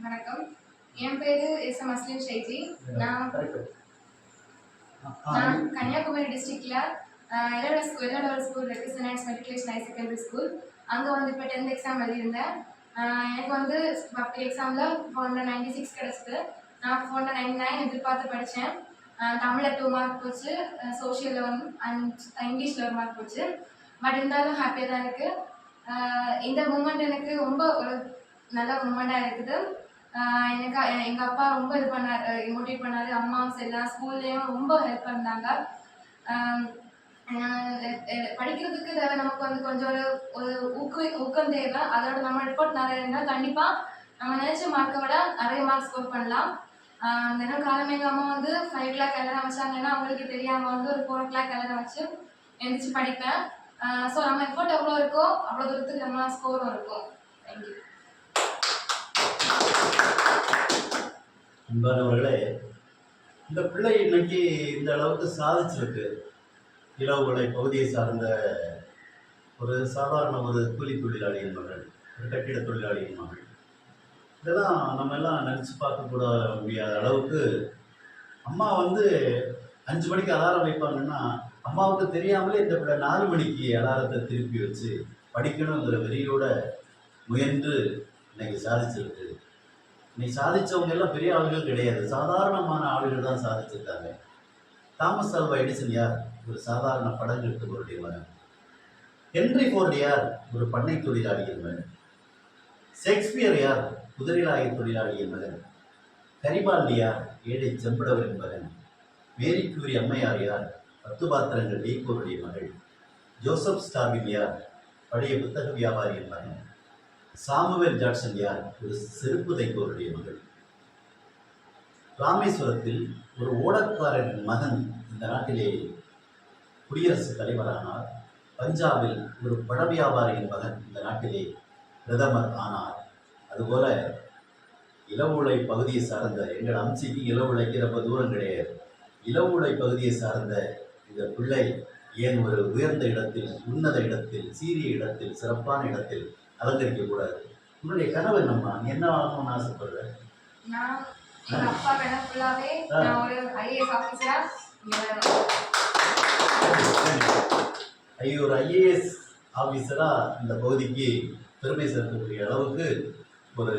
வணக்கம். என் பேரு எஸ்.எம். அஸ்லின் ஷைஜி. நான் கன்னியாகுமரி டிஸ்ட்ரிக்ட்ல எல்என்ஆர் ஸ்கூல் இருக்கு, Saint matriculation high secondary school. அங்கே வந்து இப்போ 10th எக்ஸாம் எழுதியிருந்தேன். எனக்கு வந்து பப்ளிக் எக்ஸாமில் 496 கிடச்சிது. நான் 499 எதிர்பார்த்து படித்தேன். தமிழில் 2 மார்க் போச்சு, சோஷியலில் 1 அண்ட் இங்கிலீஷில் 1 மார்க் போச்சு. பட் இருந்தாலும் ஹாப்பியாக தான் இருக்குது. இந்த மூமெண்ட் எனக்கு ரொம்ப ஒரு நல்ல மூமெண்ட்டாக இருக்குது. எனக்கு எங்கள் அப்பா ரொம்ப இது பண்ணார், மோட்டிவேட் பண்ணார். அம்மாவும் சரி, ஸ்கூல்லேயும் ரொம்ப ஹெல்ப் பண்ணாங்க. படிக்கிறதுக்கு தேவை நமக்கு வந்து கொஞ்சம் ஒரு ஊக்கம் தேவை. அதோட நம்ம ரிப்போர்ட் நிறைய இருந்தால் கண்டிப்பாக நம்ம நினச்ச மார்க்கை விட நிறைய மார்க் ஸ்கோர் பண்ணலாம். தினம் காலமே எங்கள் அம்மா வந்து 5 o'clock எல்லாம் வச்சாங்கன்னா அவங்களுக்கு தெரியாமல் வந்து ஒரு 4 o'clock எல்லாம் வச்சு எழுந்திரிச்சு படிப்பேன். ஸோ நம்ம எஃபோர்ட் எவ்வளோ இருக்கோ அவ்வளோ தூரத்துக்கு நம்ம ஸ்கோரும் இருக்கும். தேங்க்யூ. அன்பானவர்களே, இந்த பிள்ளை இன்னைக்கு இந்த அளவுக்கு சாதிச்சிருக்கு. இளவுலை பகுதியை சார்ந்த ஒரு சாதாரண ஒரு கூலி தொழிலாளியின் மகள், ஒரு கட்டிட தொழிலாளியின் மகள். இதெல்லாம் நம்ம எல்லாம் நினச்சி பார்க்கக்கூட முடியாத அளவுக்கு அம்மா வந்து 5 மணிக்கு அலாரம் வைப்பாங்கன்னா அம்மாவுக்கு தெரியாமலே இந்த பிள்ளை 4 மணிக்கு அலாரத்தை திருப்பி வச்சு படிக்கணுங்கிற வெறியோட முயன்று இன்னைக்கு சாதிச்சிருக்கு. இன்னைக்கு சாதித்தவங்க எல்லாம் பெரிய ஆளுகள் கிடையாது, சாதாரணமான ஆளுகள் தான் சாதிச்சிருக்காங்க. தாமஸ் ஆல்வா எடிசன் யார்? ஒரு சாதாரண படகு எடுத்தவருடைய மகன். ஹென்ரி ஃபோர்டு யார்? ஒரு பண்ணை தொழிலாளியின் மகன். ஷேக்ஸ்பியர் யார்? குதிரைலாய தொழிலாளியின் மகன். கரிபால்டி யார்? ஏழை செம்படவரின் மகன். மேரி கியூரி அம்மையார் யார்? 10 பாத்திரங்கள் வைப்பவருடைய மகள். ஜோசப் ஸ்டார்வின் யார்? பழைய புத்தக வியாபாரியின் மகன். சாமுவேல் ஜாக்சன் யார்? ஒரு செருப்பு தைப்பவருடைய மகள். ராமேஸ்வரத்தில் ஒரு ஓடக்காரரின் மகன் இந்த நாட்டிலே குடியரசுத் தலைவரானார். பஞ்சாபில் ஒரு பழ வியாபாரியின் மகன் இந்த நாட்டிலே பிரதமர் ஆனார். அதுபோல இளவுலை பகுதியை சார்ந்த எங்கள் அம்சிக்கு இளவுலைக்கு ரொம்ப தூரம் கிடையாது. இளவுலை பகுதியை சார்ந்த இந்த பிள்ளை ஏன் ஒரு உயர்ந்த இடத்தில், உன்னத இடத்தில், சீரிய இடத்தில், சிறப்பான இடத்தில் அலங்கரிக்கக்கூடாது? உன்னுடைய கனவு என்னம்மா? நீ என்ன ஆகணும்னு ஆசைப்படுற? ஒரு ஐஏஎஸ் ஆஃபீஸரா இந்த பகுதிக்கு பெருமை சேர்க்கக்கூடிய அளவுக்கு ஒரு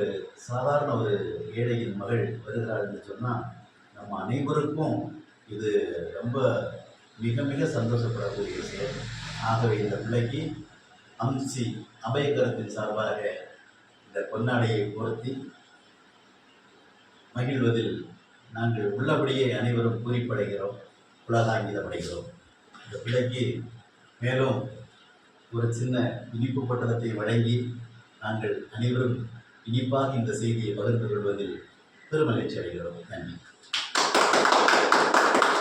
சாதாரண ஒரு ஏழையின் மகள் வருகிறாள் என்று சொன்னால் நம்ம அனைவருக்கும் இது ரொம்ப மிக மிக சந்தோஷப்படக்கூடிய விஷயம். ஆகவே இந்த பிள்ளைக்கு அம்சி அபயகரத்தின் சார்பாக இந்த பொன்னாடையை பொருத்தி மகிழ்வதில் நாங்கள் உள்ளபடியே அனைவரும் பூரிப்படைகிறோம், உலகாங்கிதமடைகிறோம். இந்த பிள்ளைக்கு மேலும் ஒரு சின்ன இனிப்பு பட்டணத்தை வழங்கி நாங்கள் அனைவரும் இனிப்பாக இந்த செய்தியை பகிர்ந்து கொள்வதில் பெருமகிழ்ச்சி அடைகிறோம். நன்றி.